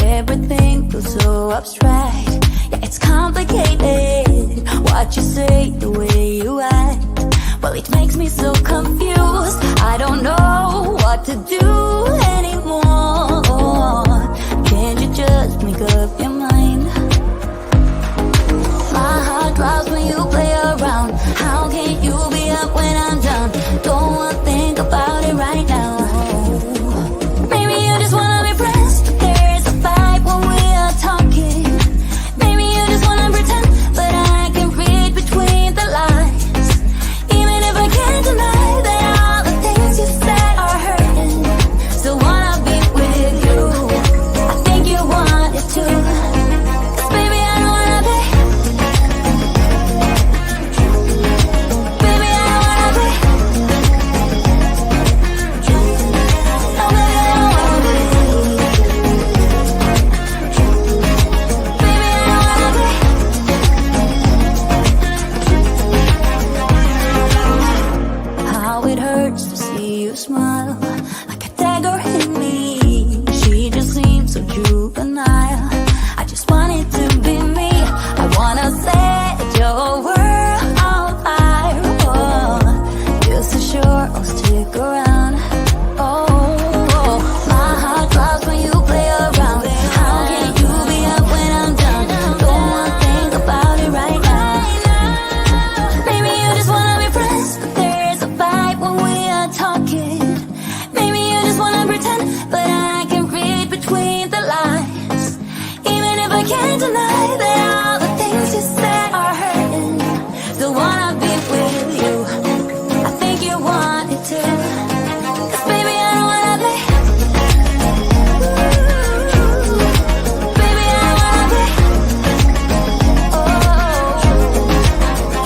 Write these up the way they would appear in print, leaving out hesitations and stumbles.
Everything feels so abstract. Yeah, it's complicated. What you say, the way you act, well, it makes me so confused. I don't know what to do anymore. Can't you just make up your mind? My heart drops when you play around. How can you be up when I'm down? Don't wanna think about it right now. Maybe you just wanna be friends, but there's a fight when we are talking. Maybe you just wanna pretend, but I can read between the lines. Even if I can't deny that all the things you said are hurting, still wanna be with you. I think you want it too. 'Cause baby, I don't wanna be. Baby, I don't wanna be. No, baby, I don't wanna be. Baby, I don't wanna be. How it hurts to see you smile, like a dagger in me. She just seems so juvenile. I just want it to be me. I wanna set your world on fire. Oh, just to sure I'll stick around. Oh, my heart drops when you play around. How can you be up when I'm down? Don't wanna think about it right now. Maybe you just wanna be friends, but there's a fight when we are talking. Maybe you just wanna pretend, but I can read between the lines. Even if I can't deny that all the things you said are hurting, still wanna be with you. I think you want it too. 'Cause baby, I don't wanna be. Baby, I don't wanna be. Oh,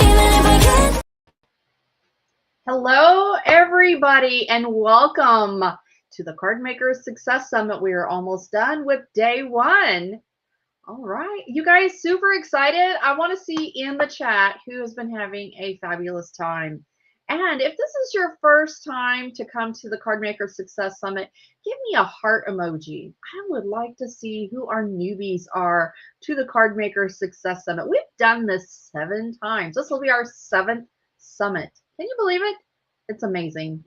even if I can't. Hello, everybody, and welcome to the Card Makers Success Summit. We are almost done with day one. All right, you guys, super excited. I want to see in the chat who has been having a fabulous time. And if this is your first time to come to the Card Makers Success Summit, give me a heart emoji. I would like to see who our newbies are to the Card Makers Success Summit. We've done this 7 times. This will be our 7th summit. Can you believe it? It's amazing.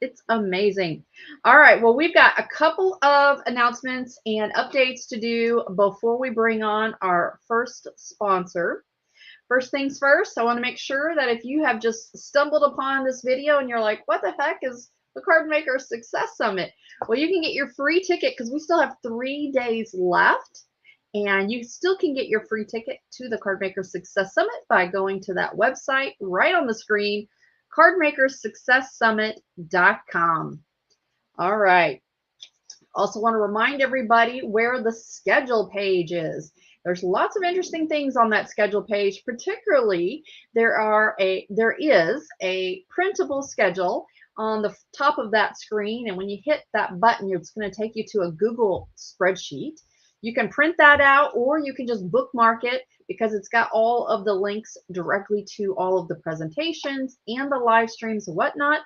It's amazing. All right. Well, we've got a couple of announcements and updates to do before we bring on our first sponsor. First things first, I want to make sure that if you have just stumbled upon this video and you're like, what the heck is the Card Maker Success Summit? Well, you can get your free ticket because we still have 3 days left. And you still can get your free ticket to the Card Maker Success Summit by going to that website right on the screen, cardmakersuccesssummit.com. All right. Also want to remind everybody where the schedule page is. There's lots of interesting things on that schedule page. Particularly, there is a printable schedule on the top of that screen, and when you hit that button, it's going to take you to a Google spreadsheet. You can print that out, or you can just bookmark it because it's got all of the links directly to all of the presentations and the live streams and whatnot.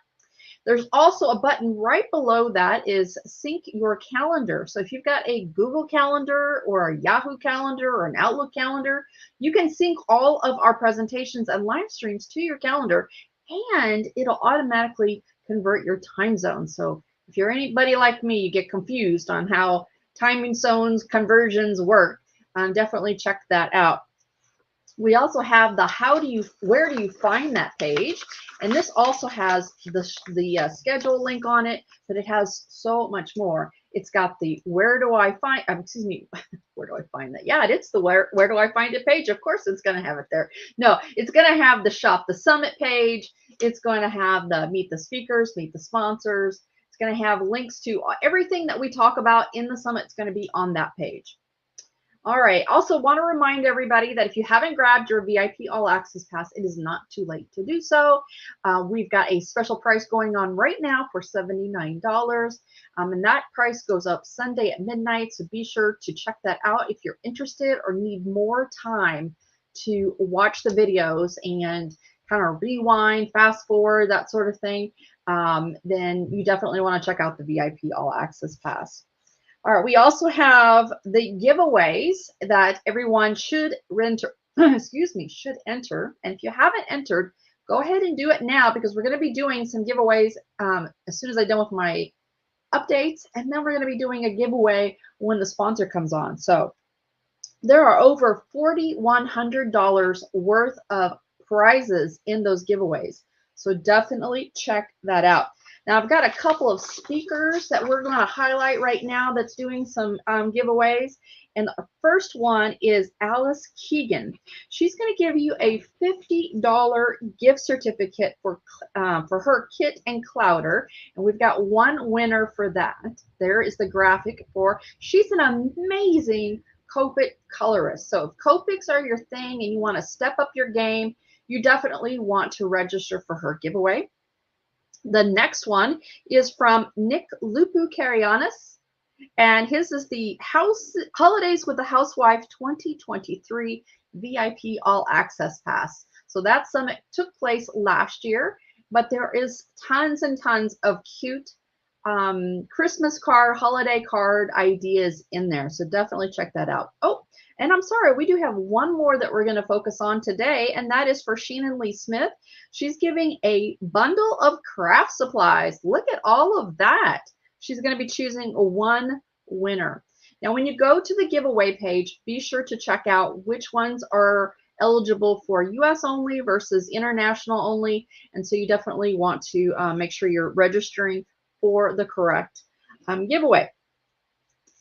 There's also a button right below that is sync your calendar. So if you've got a Google Calendar or a Yahoo Calendar or an Outlook Calendar, you can sync all of our presentations and live streams to your calendar, and it'll automatically convert your time zone. So if you're anybody like me, you get confused on how timing zones conversions work, definitely check that out. We also have the where do you find that page, and this also has the schedule link on it, but it has so much more. It's got the where do I find, excuse me, where do I find that? Yeah, it's the where do I find it page. Of course it's going to have it there. No, it's going to have the shop the summit page. It's going to have the meet the speakers, meet the sponsors. It's going to have links to everything that we talk about in the summit. It's going to be on that page. All right. Also want to remind everybody that if you haven't grabbed your VIP All Access Pass, it is not too late to do so. We've got a special price going on right now for $79. And that price goes up Sunday at midnight. So be sure to check that out if you're interested or need more time to watch the videos and kind of rewind, fast forward, that sort of thing. Then you definitely want to check out the VIP All Access Pass. All right, we also have the giveaways that everyone should enter, excuse me, should enter. And if you haven't entered, go ahead and do it now, because we're going to be doing some giveaways as soon as I'm done with my updates. And then we're going to be doing a giveaway when the sponsor comes on. So there are over $4,100 worth of prizes in those giveaways. So definitely check that out. Now, I've got a couple of speakers that we're going to highlight right now that's doing some giveaways. And the first one is Alice Keegan. She's going to give you a $50 gift certificate for her kit and clouder. And we've got one winner for that. There is the graphic for. She's an amazing Copic colorist. So if Copics are your thing and you want to step up your game, you definitely want to register for her giveaway. The next one is from Nick Lupu Carianis, and his is the Holidays with the Housewife 2023 VIP All Access Pass. So that summit took place last year, but there is tons and tons of cute Christmas card, holiday card ideas in there. So definitely check that out. Oh, and I'm sorry, we do have one more that we're going to focus on today, and that is for Sheenan Lee Smith. She's giving a bundle of craft supplies. Look at all of that. She's going to be choosing one winner. Now, when you go to the giveaway page, be sure to check out which ones are eligible for US only versus international only. And so you definitely want to make sure you're registering for the correct giveaway.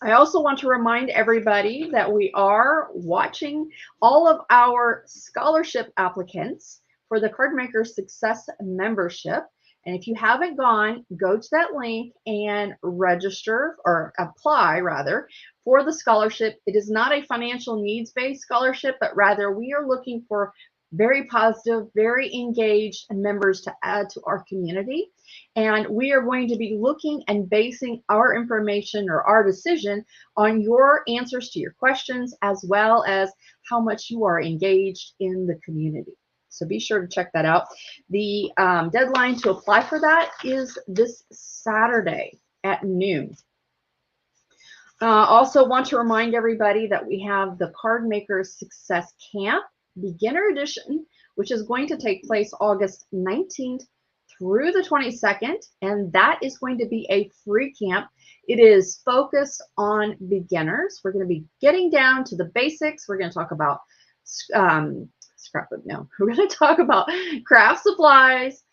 I also want to remind everybody that we are watching all of our scholarship applicants for the Cardmaker Success membership. And if you haven't gone, go to that link and register, or apply rather, for the scholarship. It is not a financial needs-based scholarship, but rather we are looking for very positive, very engaged members to add to our community. And we are going to be looking and basing our information or our decision on your answers to your questions, as well as how much you are engaged in the community. So be sure to check that out. The deadline to apply for that is this Saturday at noon. Also want to remind everybody that we have the Cardmaker Success Camp Beginner Edition, which is going to take place August 19th through the 22nd, and that is going to be a free camp. It is focused on beginners. We're going to be getting down to the basics. We're going to talk about scrapbook. No, we're going to talk about craft supplies,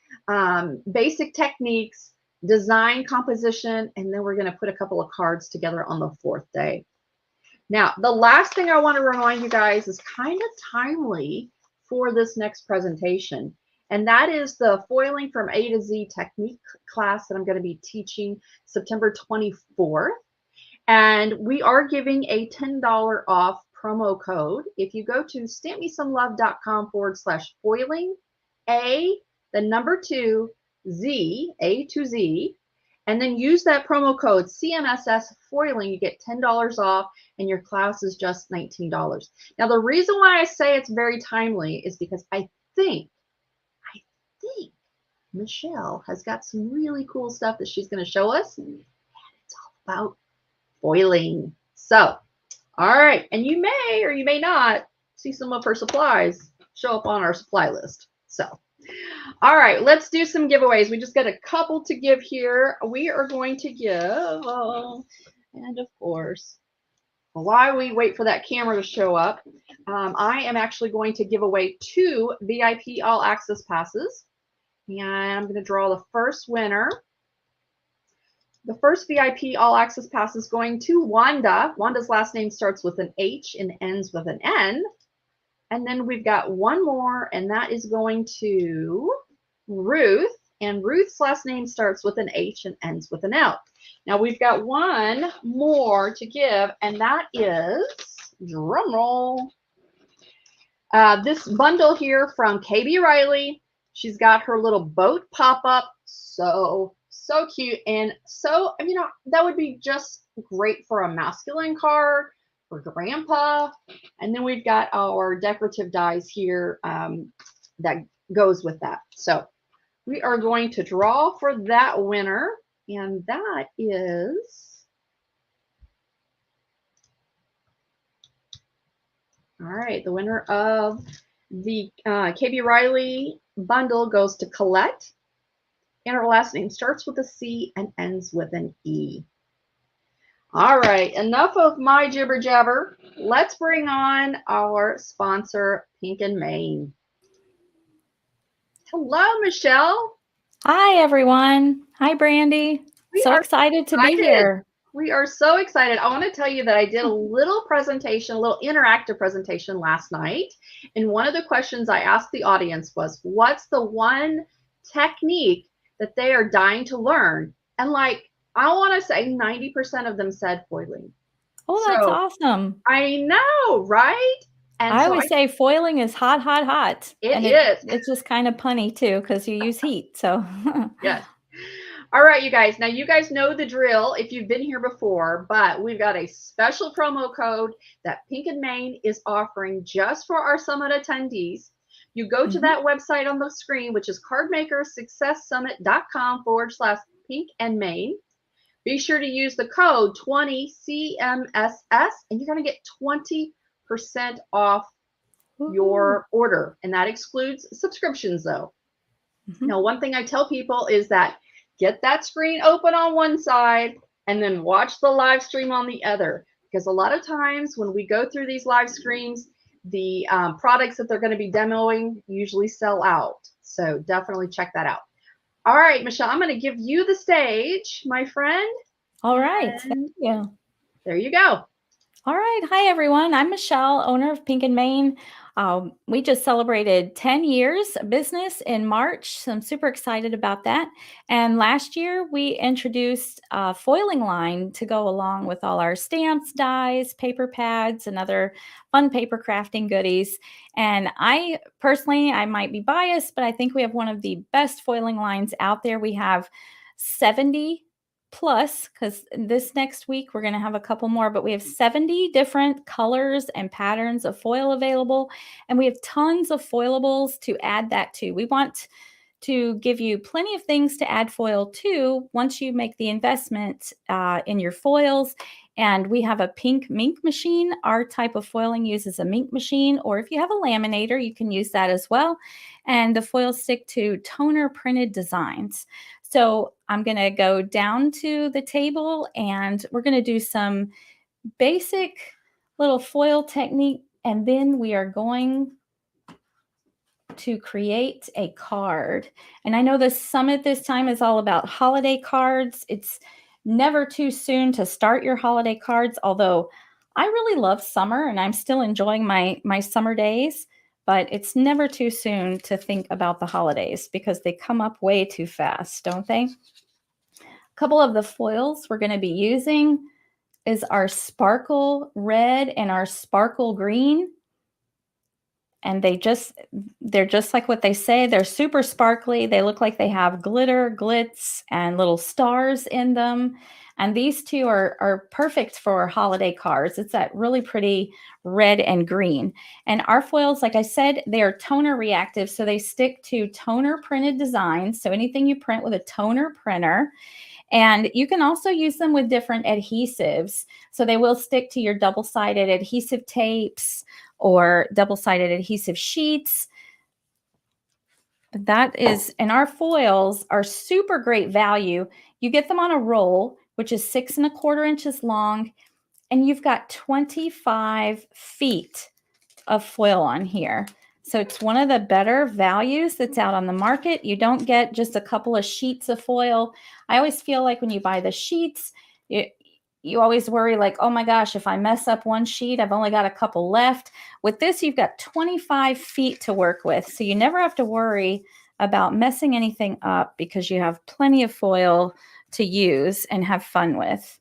basic techniques, design, composition, and then we're going to put a couple of cards together on the 4th day. Now, the last thing I want to remind you guys is kind of timely for this next presentation, and that is the Foiling from A to Z technique class that I'm going to be teaching September 24th. And we are giving a $10 off promo code. If you go to stampmesomelove.com/foiling, the number 2, Z, A to Z, and then use that promo code CMSS Foiling, you get $10 off, and your class is just $19. Now, the reason why I say it's very timely is because I think Michelle has got some really cool stuff that she's going to show us. And it's all about foiling. So, all right. And you may or you may not see some of her supplies show up on our supply list. So, all right, let's do some giveaways. We just got a couple to give here. We are going to give, and of course, while we wait for that camera to show up, I am actually going to give away 2 VIP All Access passes. And I'm going to draw the first winner. The first VIP All Access pass is going to Wanda. Wanda's last name starts with an H and ends with an N. And then we've got one more, and that is going to Ruth. And Ruth's last name starts with an H and ends with an L. Now we've got one more to give, and that is, drum roll, this bundle here from KB Riley. She's got her little boat pop-up. So cute. And so, you know, that would be just great for a masculine card, for grandpa. And then we've got our decorative dies here that goes with that. So we are going to draw for that winner. And that is, all right, the winner of the KB Riley bundle goes to Colette. And her last name starts with a C and ends with an E. All right, enough of my jibber jabber. Let's bring on our sponsor, Pink and Main. Hello, Michelle. Hi, everyone. Hi, Brandi. So excited to be here. We are so excited. I want to tell you that I did a little presentation, a little interactive presentation last night. And one of the questions I asked the audience was, what's the one technique that they are dying to learn? And like, I want to say 90% of them said foiling. Oh, that's awesome. I know, right? And I always say foiling is hot, hot, hot. It is. It's just kind of punny too, because you use heat. So yes. All right, you guys. Now, you guys know the drill if you've been here before, but we've got a special promo code that Pink and Main is offering just for our summit attendees. You go to that website on the screen, which is cardmakersuccesssummit.com/Pink and Main. Be sure to use the code 20CMSS, and you're going to get 20% off your order. And that excludes subscriptions, though. Now, one thing I tell people is that get that screen open on one side and then watch the live stream on the other. Because a lot of times when we go through these live streams, the products that they're going to be demoing usually sell out. So definitely check that out. All right, Michelle, I'm going to give you the stage, my friend. All right. Thank you. There you go. All right. Hi, everyone. I'm Michelle, owner of Pink and Main. We just celebrated 10 years of business in March, so I'm super excited about that. And last year, we introduced a foiling line to go along with all our stamps, dies, paper pads, and other fun paper crafting goodies. And I personally, I might be biased, but I think we have one of the best foiling lines out there. We have 70 plus, because this next week we're going to have a couple more, but we have 70 different colors and patterns of foil available, and we have tons of foilables to add that to. We want to give you plenty of things to add foil to once you make the investment in your foils. And we have a pink mink machine. Our type of foiling uses a mink machine, or if you have a laminator, you can use that as well. And the foils stick to toner printed designs. So I'm going to go down to the table and we're going to do some basic little foil technique. And then we are going to create a card. And I know the summit this time is all about holiday cards. It's never too soon to start your holiday cards, although I really love summer and I'm still enjoying my summer days. But it's never too soon to think about the holidays because they come up way too fast, don't they? A couple of the foils we're going to be using is our sparkle red and our sparkle green. And they're just like what they say. They're super sparkly. They look like they have glitter, glitz, and little stars in them. And these two are perfect for holiday cards. It's that really pretty red and green. And our foils, like I said, they are toner reactive, so they stick to toner printed designs. So anything you print with a toner printer. And you can also use them with different adhesives. So they will stick to your double-sided adhesive tapes or double-sided adhesive sheets. And our foils are super great value. You get them on a roll, which is 6¼ inches long, and you've got 25 feet of foil on here. So it's one of the better values that's out on the market. You don't get just a couple of sheets of foil. I always feel like when you buy the sheets, you always worry like, oh my gosh, if I mess up one sheet, I've only got a couple left. With this, you've got 25 feet to work with. So you never have to worry about messing anything up because you have plenty of foil to use and have fun with.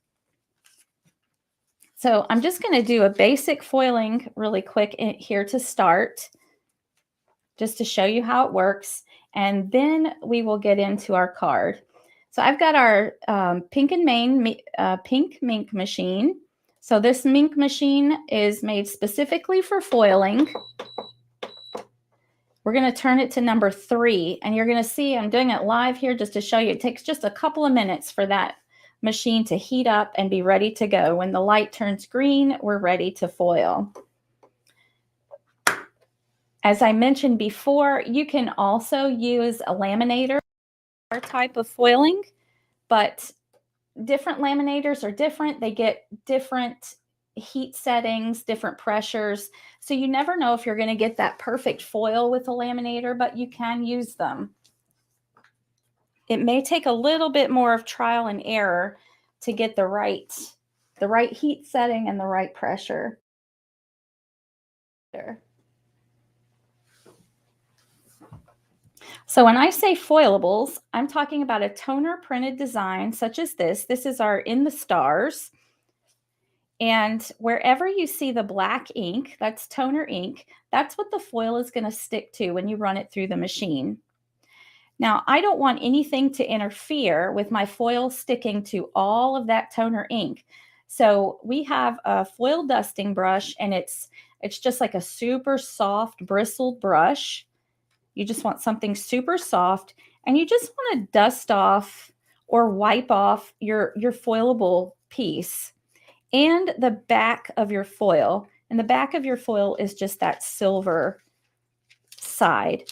So I'm just going to do a basic foiling really quick here to start, just to show you how it works. And then we will get into our card. So I've got our Pink and Main pink mink machine. So this mink machine is made specifically for foiling. We're going to turn it to number 3. And you're going to see I'm doing it live here just to show you. It takes just a couple of minutes for that machine to heat up and be ready to go. When the light turns green, we're ready to foil. As I mentioned before, you can also use a laminator type of foiling, but different laminators are different. They get different heat settings, different pressures. So you never know if you're going to get that perfect foil with a laminator, but you can use them. It may take a little bit more of trial and error to get the right heat setting and the right pressure. So when I say foilables, I'm talking about a toner printed design such as this. This is our In the Stars. And wherever you see the black ink, that's toner ink, that's what the foil is going to stick to when you run it through the machine. Now, I don't want anything to interfere with my foil sticking to all of that toner ink. So we have a foil dusting brush, and it's just like a super soft bristled brush. You just want something super soft, and you just want to dust off or wipe off your foilable piece and the back of your foil. And the back of your foil is just that silver side.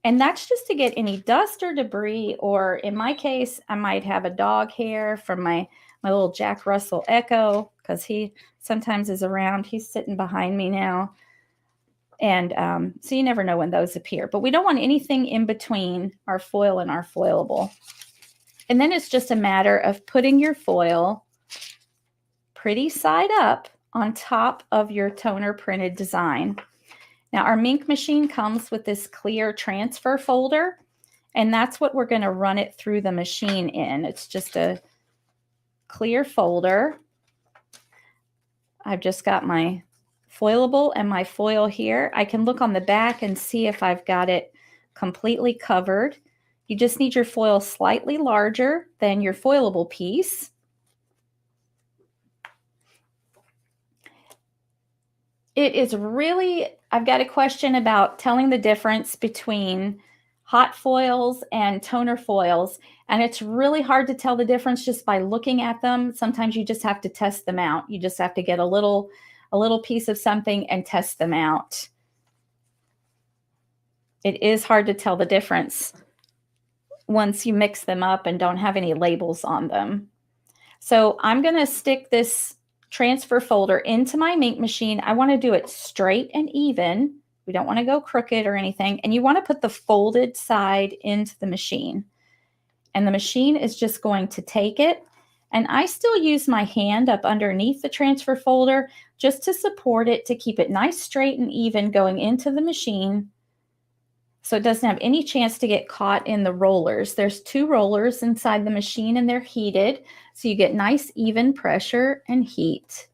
And that's just to get any dust or debris, or in my case, I might have a dog hair from my little Jack Russell Echo, because he sometimes is around. He's sitting behind me now. And so you never know when those appear. But we don't want anything in between our foil and our foilable. And then it's just a matter of putting your foil pretty side up on top of your toner printed design. Now, our mink machine comes with this clear transfer folder, and that's what we're going to run it through the machine in. It's just a clear folder. I've just got my foilable and my foil here. I can look on the back and see if I've got it completely covered. You just need your foil slightly larger than your foilable piece. It is really, I've got a question about telling the difference between hot foils and toner foils, and it's really hard to tell the difference just by looking at them. Sometimes you just have to test them out. You just have to get a little piece of something and test them out. It is hard to tell the difference once you mix them up and don't have any labels on them. So I'm going to stick this transfer folder into my mink machine. I want to do it straight and even. We don't want to go crooked or anything. And you want to put the folded side into the machine. And the machine is just going to take it. And I still use my hand up underneath the transfer folder just to support it, to keep it nice, straight, and even going into the machine, so it doesn't have any chance to get caught in the rollers. There's 2 rollers inside the machine, and they're heated, so you get nice, even pressure and heat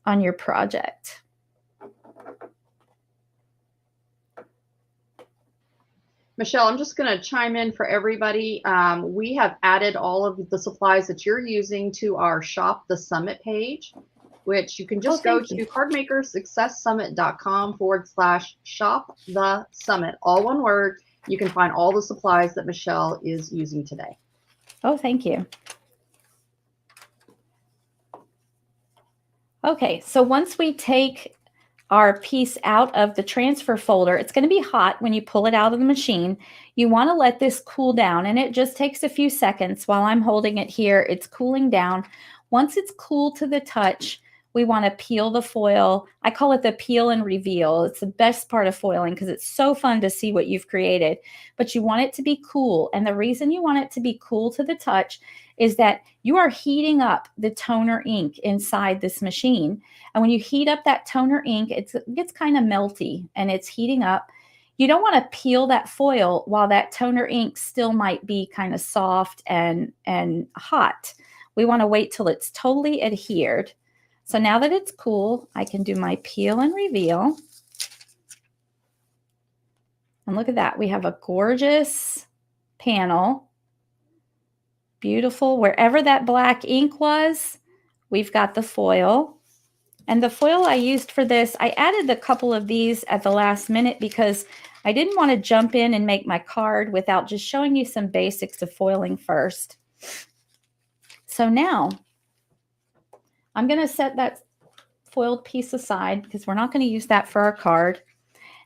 on your project. Michelle, I'm just going to chime in for everybody. We have added all of the supplies that you're using to our Shop the Summit page, which you can just go to cardmakersuccesssummit.com/shop the summit, all one word. You can find all the supplies that Michelle is using today. Oh, thank you. Okay, so once we take our piece out of the transfer folder, it's going to be hot when you pull it out of the machine. You want to let this cool down, and it just takes a few seconds. While I'm holding it here, it's cooling down. Once it's cool to the touch, we want to peel the foil. I call it the peel and reveal. It's the best part of foiling because it's so fun to see what you've created. But you want it to be cool, and the reason you want it to be cool to the touch is that you are heating up the toner ink inside this machine. And when you heat up that toner ink, it gets kind of melty and it's heating up. You don't want to peel that foil while that toner ink still might be kind of soft and hot. We want to wait till it's totally adhered. So now that it's cool, I can do my peel and reveal. And look at that. We have a gorgeous panel. Beautiful. Wherever that black ink was, we've got the foil. And the foil I used for this, I added a couple of these at the last minute because I didn't want to jump in and make my card without just showing you some basics of foiling first. So now I'm going to set that foiled piece aside because we're not going to use that for our card.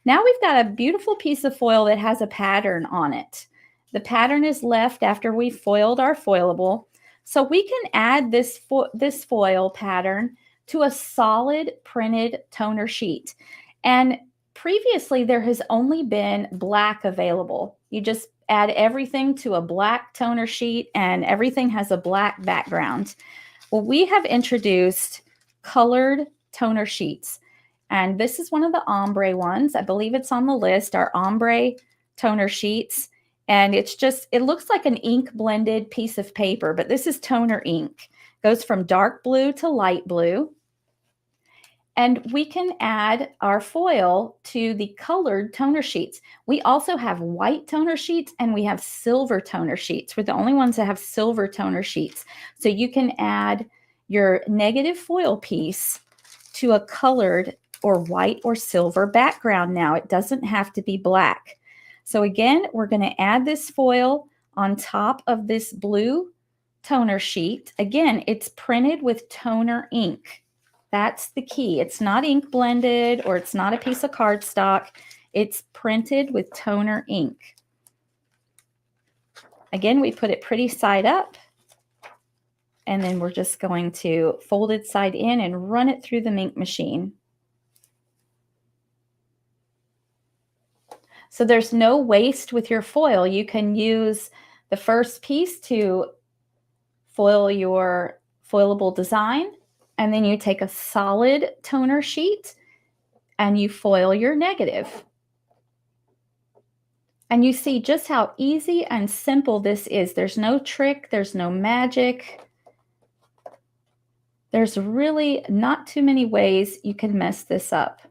Now we've got a beautiful piece of foil that has a pattern on it. The pattern is left after we foiled our foilable. So we can add this foil pattern to a solid printed toner sheet. And previously there has only been black available. You just add everything to a black toner sheet and everything has a black background. Well, we have introduced colored toner sheets. And this is one of the ombre ones. I believe it's on the list, our ombre toner sheets. And it's just, it looks like an ink blended piece of paper, but this is toner ink. Goes from dark blue to light blue. And we can add our foil to the colored toner sheets. We also have white toner sheets and we have silver toner sheets. We're the only ones that have silver toner sheets. So you can add your negative foil piece to a colored or white or silver background now. It doesn't have to be black. So again, we're going to add this foil on top of this blue toner sheet. Again, it's printed with toner ink. That's the key. It's not ink blended or it's not a piece of cardstock. It's printed with toner ink. Again, we put it pretty side up. And then we're just going to fold it side in and run it through the ink machine. So there's no waste with your foil. You can use the first piece to foil your foilable design, and then you take a solid toner sheet and you foil your negative. And you see just how easy and simple this is. There's no trick, there's no magic. There's really not too many ways you can mess this up.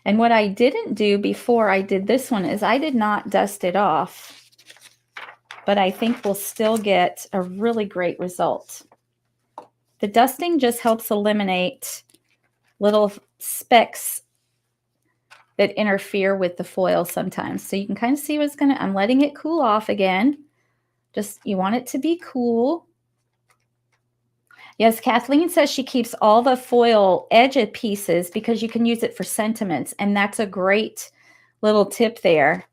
And what I didn't do before I did this one is I did not dust it off, but I think we'll still get a really great result. The dusting just helps eliminate little specks that interfere with the foil sometimes. So you can kind of see what's going to, I'm letting it cool off again. Just, you want it to be cool. Yes, Kathleen says she keeps all the foil edge pieces because you can use it for sentiments, and that's a great little tip there.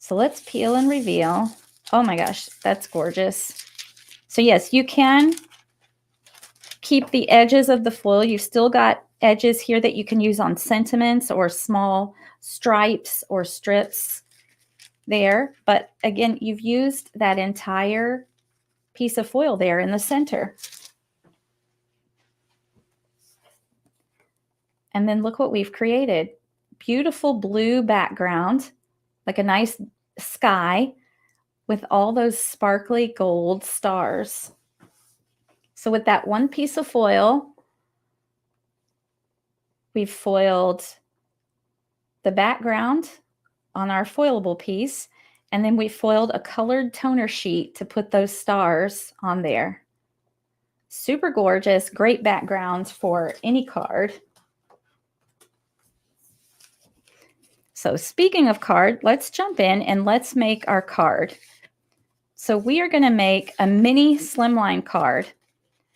So let's peel and reveal. Oh my gosh, that's gorgeous. So yes, you can keep the edges of the foil. You've still got edges here that you can use on sentiments or small stripes or strips there. But again, you've used that entire piece of foil there in the center. And then look what we've created. Beautiful blue background, like a nice sky with all those sparkly gold stars. So with that one piece of foil, we've foiled the background on our foilable piece, and then we foiled a colored toner sheet to put those stars on there. Super gorgeous, great backgrounds for any card. So speaking of card, let's jump in and let's make our card. So we are going to make a mini slimline card.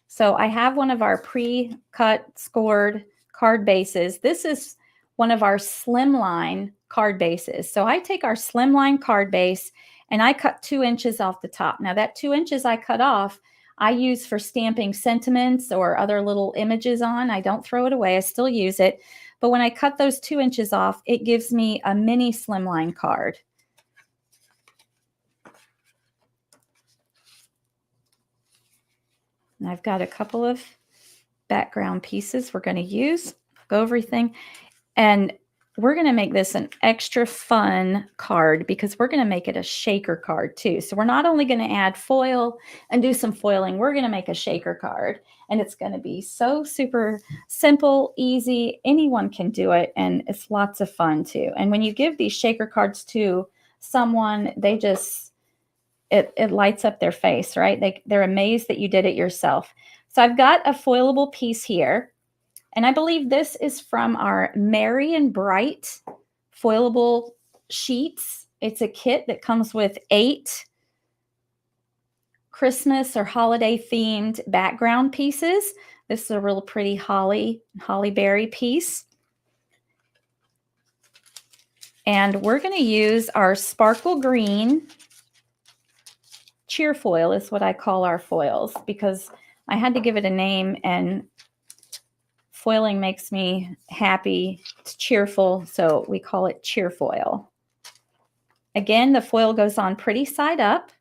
So I have one of our pre-cut, scored card bases. This is one of our slimline card bases. So I take our slimline card base and I cut 2 inches off the top. Now that 2 inches I cut off, I use for stamping sentiments or other little images on. I don't throw it away. I still use it. But when I cut those 2 inches off, it gives me a mini slimline card. And I've got a couple of background pieces we're going to use. Go over everything. And we're going to make this an extra fun card because we're going to make it a shaker card too. So we're not only going to add foil and do some foiling, we're going to make a shaker card. And it's going to be so super simple, easy. Anyone can do it. And it's lots of fun too. And when you give these shaker cards to someone, they just, it lights up their face, right? They're amazed that you did it yourself. So I've got a foilable piece here. And I believe this is from our Merry and Bright foilable sheets. It's a kit that comes with 8 Christmas or holiday themed background pieces. This is a real pretty holly berry piece. And we're going to use our sparkle green cheer foil is what I call our foils because I had to give it a name, and foiling makes me happy. It's cheerful, so we call it cheer foil. Again, the foil goes on pretty side up.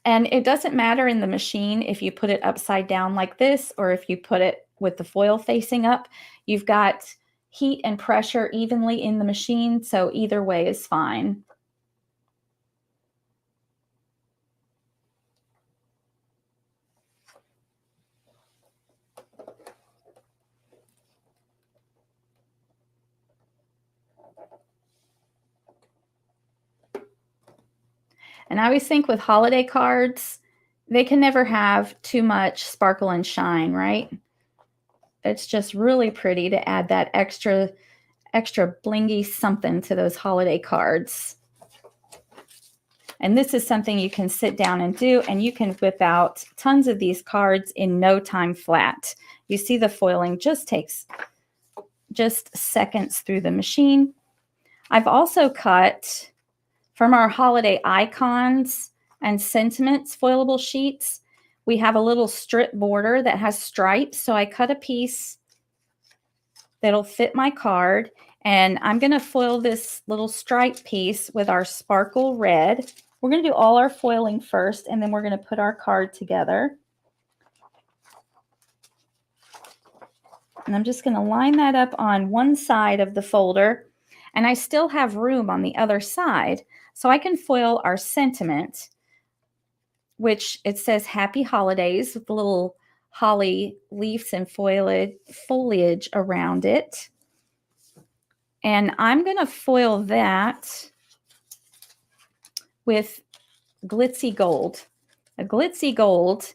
And it doesn't matter in the machine if you put it upside down like this or if you put it with the foil facing up. You've got heat and pressure evenly in the machine, so either way is fine. And I always think with holiday cards, they can never have too much sparkle and shine, right? It's just really pretty to add that extra blingy something to those holiday cards. And this is something you can sit down and do, and you can whip out tons of these cards in no time flat. You see the foiling just takes just seconds through the machine. I've also cut from our holiday icons and sentiments foilable sheets. We have a little strip border that has stripes. So I cut a piece that'll fit my card. And I'm going to foil this little stripe piece with our sparkle red. We're going to do all our foiling first, and then we're going to put our card together. And I'm just going to line that up on one side of the folder. And I still have room on the other side. So I can foil our sentiment, which it says Happy Holidays with the little holly leaves and foliage around it. And I'm going to foil that with glitzy gold. A glitzy gold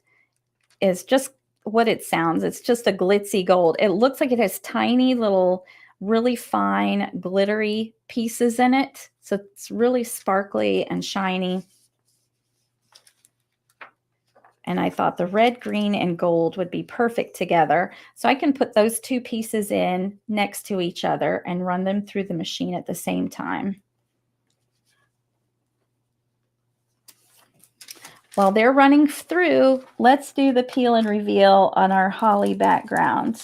is just what it sounds. It's just a glitzy gold. It looks like it has tiny little, really fine, glittery pieces in it. So it's really sparkly and shiny. And I thought the red, green, and gold would be perfect together. So I can put those 2 pieces in next to each other and run them through the machine at the same time. While they're running through, let's do the peel and reveal on our holly background.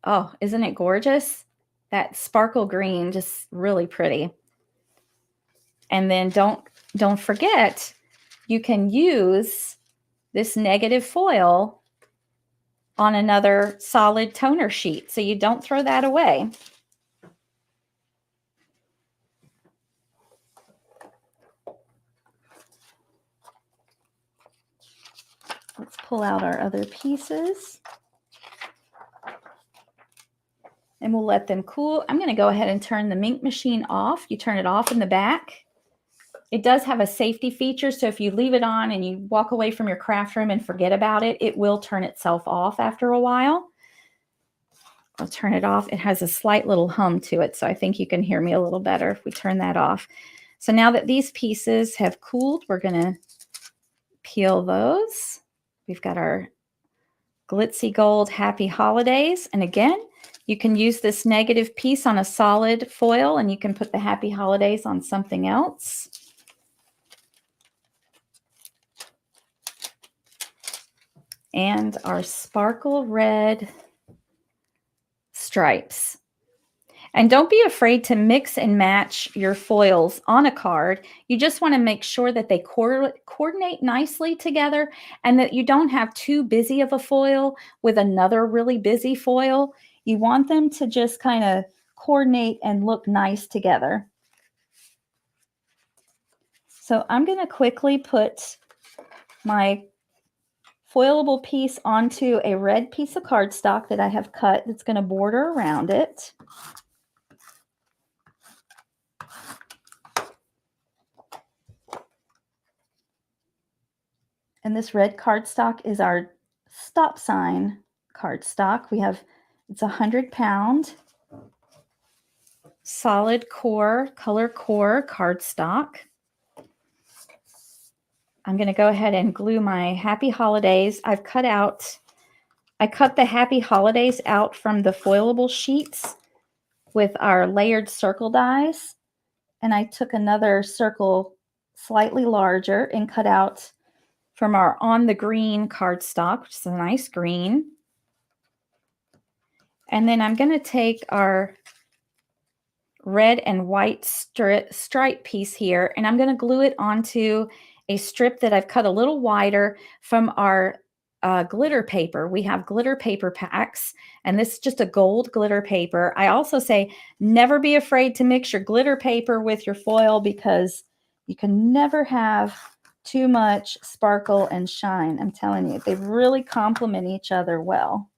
Oh, isn't it gorgeous? That sparkle green, just really pretty. And then don't forget, you can use this negative foil on another solid toner sheet, so you don't throw that away. Let's pull out our other pieces. and we'll let them cool. I'm going to go ahead and turn the Mink machine off. You turn it off in the back. It does have a safety feature, so if you leave it on and you walk away from your craft room and forget about it, it will turn itself off after a while. I'll turn it off. It has a slight little hum to it, so I think you can hear me a little better if we turn that off. So now that these pieces have cooled, we're going to peel those. We've got our glitzy gold Happy Holidays. And again, you can use this negative piece on a solid foil, and you can put the Happy Holidays on something else. And our sparkle red stripes. And don't be afraid to mix and match your foils on a card. You just want to make sure that they coordinate nicely together and that you don't have too busy of a foil with another really busy foil. You want them to just kind of coordinate and look nice together. So I'm going to quickly put my foilable piece onto a red piece of cardstock that I have cut that's going to border around it. And this red cardstock is our stop sign cardstock. It's 100-pound solid core, color core cardstock. I'm going to go ahead and glue my Happy Holidays. I cut the Happy Holidays out from the foilable sheets with our layered circle dies. And I took another circle slightly larger and cut out from our On the Green cardstock, which is a nice green. And then I'm going to take our red and white stripe piece here, and I'm going to glue it onto a strip that I've cut a little wider from our glitter paper. We have glitter paper packs, and this is just a gold glitter paper. I also say never be afraid to mix your glitter paper with your foil, because you can never have too much sparkle and shine. I'm telling you, they really complement each other well.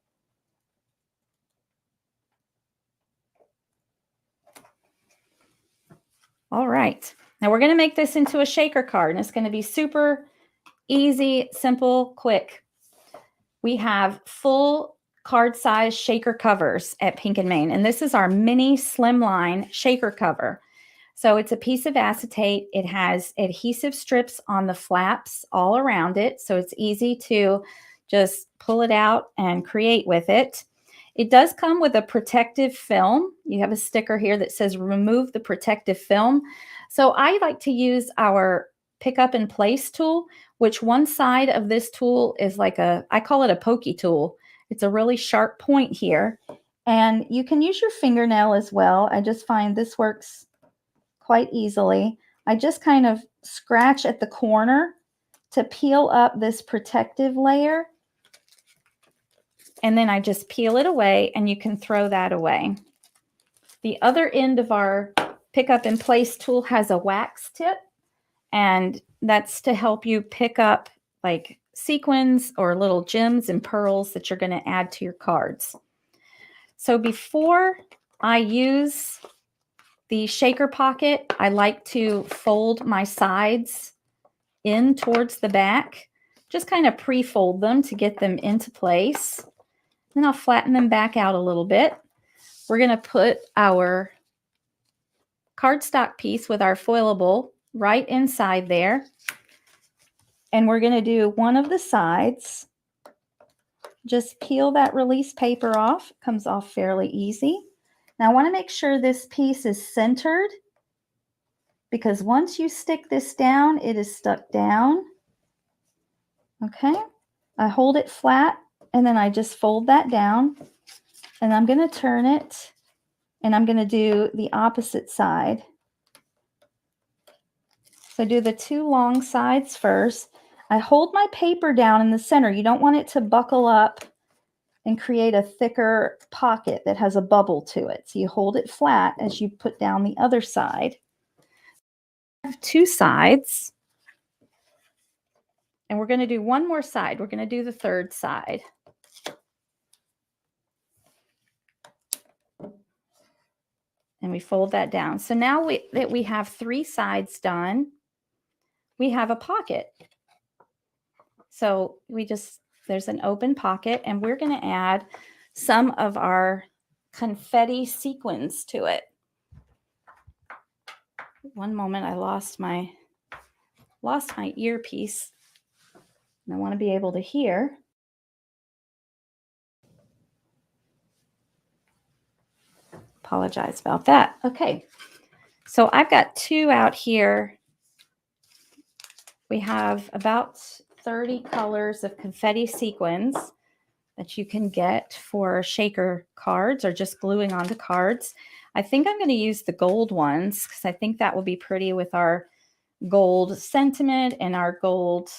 All right, now we're going to make this into a shaker card, and it's going to be super easy, simple, quick. We have full card size shaker covers at Pink and Main, and this is our mini slimline shaker cover. So it's a piece of acetate. It has adhesive strips on the flaps all around it, so it's easy to just pull it out and create with it. It does come with a protective film. You have a sticker here that says remove the protective film. So I like to use our pick up and place tool, which one side of this tool is like I call it a pokey tool. It's a really sharp point here. And you can use your fingernail as well. I just find this works quite easily. I just kind of scratch at the corner to peel up this protective layer. And then I just peel it away, and you can throw that away. The other end of our pick up and place tool has a wax tip, and that's to help you pick up like sequins or little gems and pearls that you're going to add to your cards. So before I use the shaker pocket, I like to fold my sides in towards the back, just kind of pre-fold them to get them into place. Then I'll flatten them back out a little bit. We're going to put our cardstock piece with our foilable right inside there. And we're going to do one of the sides. Just peel that release paper off. It comes off fairly easy. Now I want to make sure this piece is centered, because once you stick this down, it is stuck down. Okay. I hold it flat, and then I just fold that down, and I'm going to turn it, and I'm going to do the opposite side. So do the two long sides first. I hold my paper down in the center. You don't want it to buckle up and create a thicker pocket that has a bubble to it. So you hold it flat as you put down the other side. I have two sides. And we're going to do one more side. We're going to do the third side. And we fold that down. So now that we have 3 sides done, we have a pocket. So there's an open pocket, and we're going to add some of our confetti sequins to it. One moment, I lost my earpiece, and I want to be able to hear. Apologize about that. Okay, so I've got 2 out here. We have about 30 colors of confetti sequins that you can get for shaker cards or just gluing onto cards. I think I'm going to use the gold ones because I think that will be pretty with our gold sentiment and our gold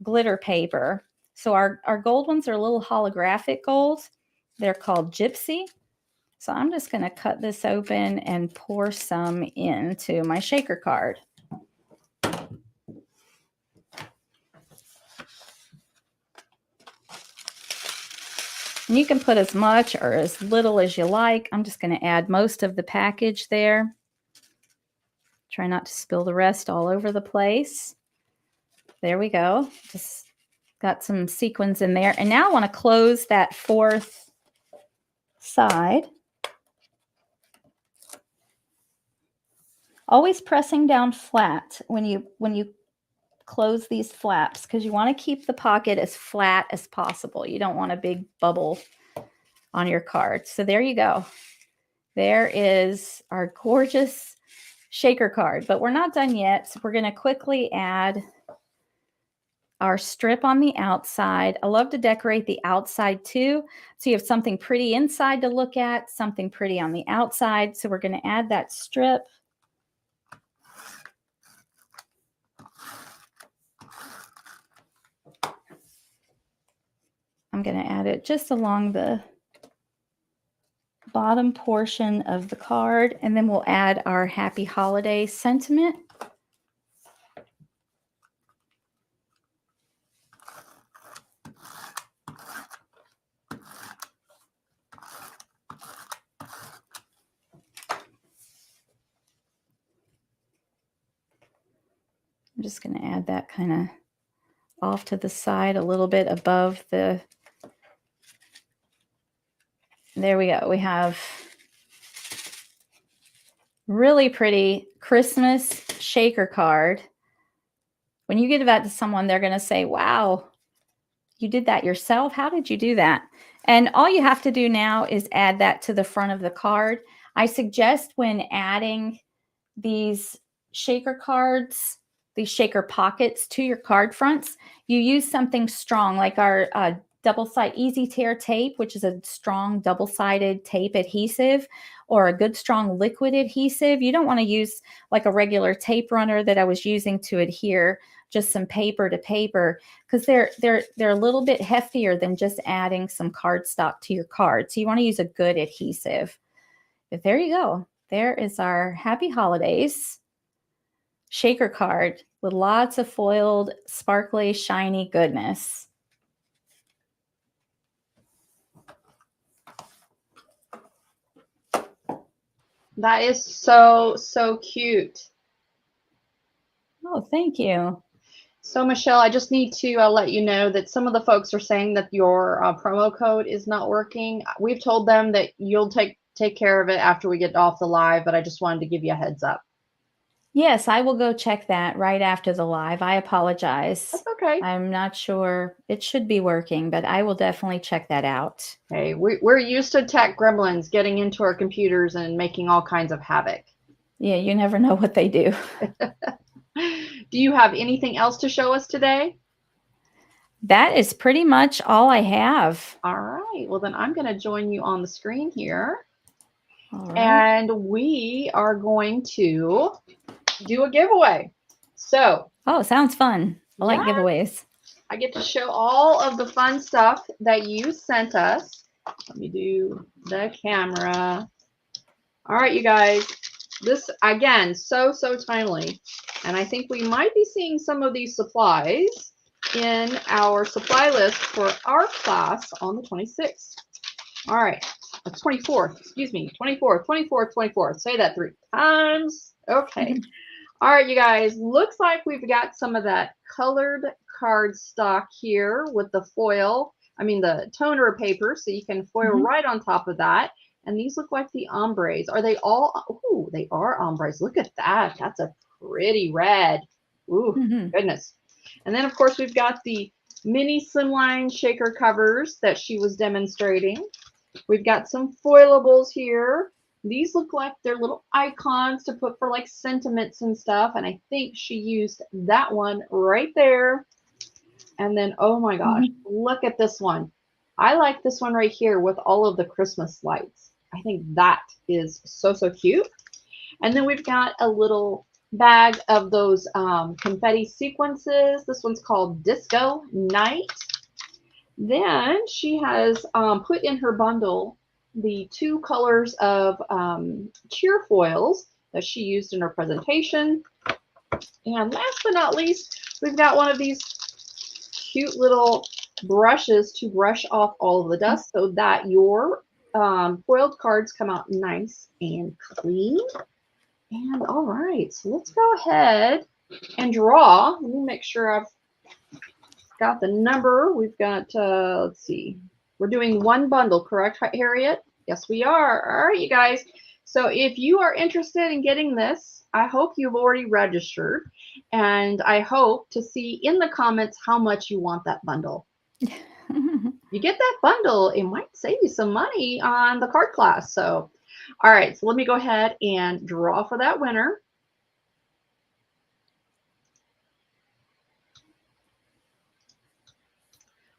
glitter paper. So our gold ones are a little holographic gold. They're called Gypsy. So I'm just going to cut this open and pour some into my shaker card. And you can put as much or as little as you like. I'm just going to add most of the package there. Try not to spill the rest all over the place. There we go. Just got some sequins in there. And now I want to close that 4th side. Always pressing down flat when you close these flaps, because you want to keep the pocket as flat as possible. You don't want a big bubble on your card. So there you go. There is our gorgeous shaker card, but we're not done yet. So we're going to quickly add our strip on the outside. I love to decorate the outside too. So you have something pretty inside to look at, something pretty on the outside. So we're going to add that strip. I'm going to add it just along the bottom portion of the card, and then we'll add our Happy Holiday sentiment. I'm just going to add that kind of off to the side a little bit above the. There we go. We have really pretty Christmas shaker card. When you give that to someone, they're going to say, wow, you did that yourself? How did you do that? And all you have to do now is add that to the front of the card. I suggest when adding these shaker cards, these shaker pockets to your card fronts, you use something strong like our double-sided easy tear tape, which is a strong double-sided tape adhesive, or a good strong liquid adhesive. You don't want to use like a regular tape runner that I was using to adhere just some paper to paper, because they're a little bit heftier than just adding some cardstock to your card. So you want to use a good adhesive. But there you go. There is our Happy Holidays shaker card with lots of foiled, sparkly, shiny goodness. That is so, so cute. Oh, thank you. So, Michelle, I just need to let you know that some of the folks are saying that your promo code is not working. We've told them that you'll take care of it after we get off the live, but I just wanted to give you a heads up. Yes, I will go check that right after the live. I apologize. That's okay. I'm not sure. It should be working, but I will definitely check that out. Hey, we're used to tech gremlins getting into our computers and making all kinds of havoc. Yeah, you never know what they do. Do you have anything else to show us today? That is pretty much all I have. All right. Well, then I'm going to join you on the screen here. All right. And we are going to do a giveaway. So. Oh, sounds fun. I like yeah, giveaways. I get to show all of the fun stuff that you sent us. Let me do the camera. All right, you guys. This, again, so timely. And I think we might be seeing some of these supplies in our supply list for our class on the 26th. All right. 24th, excuse me, 24th, 24th, 24th. Say that 3 times. Okay. All right, you guys, looks like we've got some of that colored card stock here with the foil. I mean, the toner paper, so you can foil right on top of that. And these look like the ombres. Are they all? Ooh, they are ombres. Look at that. That's a pretty red. Ooh, goodness. And then, of course, we've got the mini slimline shaker covers that she was demonstrating. We've got some foilables here. These look like they're little icons to put for like sentiments and stuff. And I think she used that one right there. And then, oh my gosh, look at this one. I like this one right here with all of the Christmas lights. I think that is so, so cute. And then we've got a little bag of those confetti sequences. This one's called Disco Night. Then she has put in her bundle the 2 colors of cheer foils that she used in her presentation. And last but not least, we've got one of these cute little brushes to brush off all of the dust so that your foiled cards come out nice and clean. And all right, so let's go ahead and draw. Let me make sure I've got the number. We've got, let's see, we're doing 1 bundle, correct, Harriet? Yes, we are. All right, you guys. So if you are interested in getting this, I hope you've already registered. And I hope to see in the comments how much you want that bundle. You get that bundle, it might save you some money on the card class. So, all right, so let me go ahead and draw for that winner.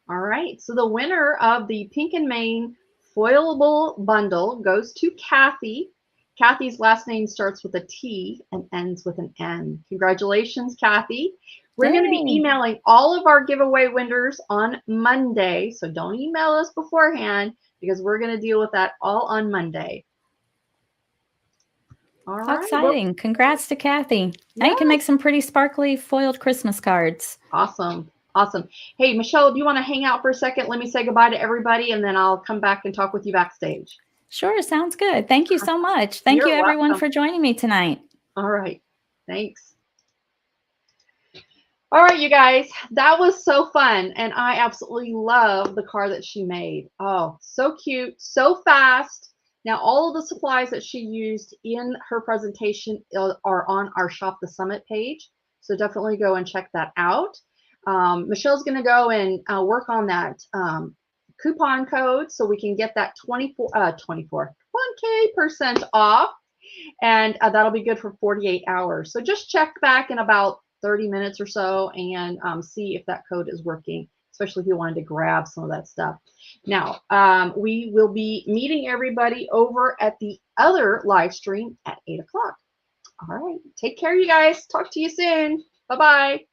All right, so the winner of the Pink and Main foilable bundle goes to Kathy. Kathy's last name starts with a T and ends with an N. Congratulations, Kathy. We're going to be emailing all of our giveaway winners on Monday, so don't email us beforehand because we're going to deal with that all on Monday. All How right. exciting. Well, congrats to Kathy. Now you can make some pretty sparkly foiled Christmas cards. Awesome. Awesome. Hey, Michelle, do you want to hang out for a second? Let me say goodbye to everybody, and then I'll come back and talk with you backstage. Sure. Sounds good. Thank you so much. Thank you, everyone, for joining me tonight. All right. Thanks. All right, you guys, that was so fun. And I absolutely love the card that she made. Oh, so cute, so fast. Now, all of the supplies that she used in her presentation are on our Shop the Summit page. So definitely go and check that out. Michelle's going to go and work on that coupon code so we can get that 1K% off. And that'll be good for 48 hours. So just check back in about 30 minutes or so and see if that code is working, especially if you wanted to grab some of that stuff. Now, we will be meeting everybody over at the other live stream at 8 o'clock. All right. Take care, you guys. Talk to you soon. Bye-bye.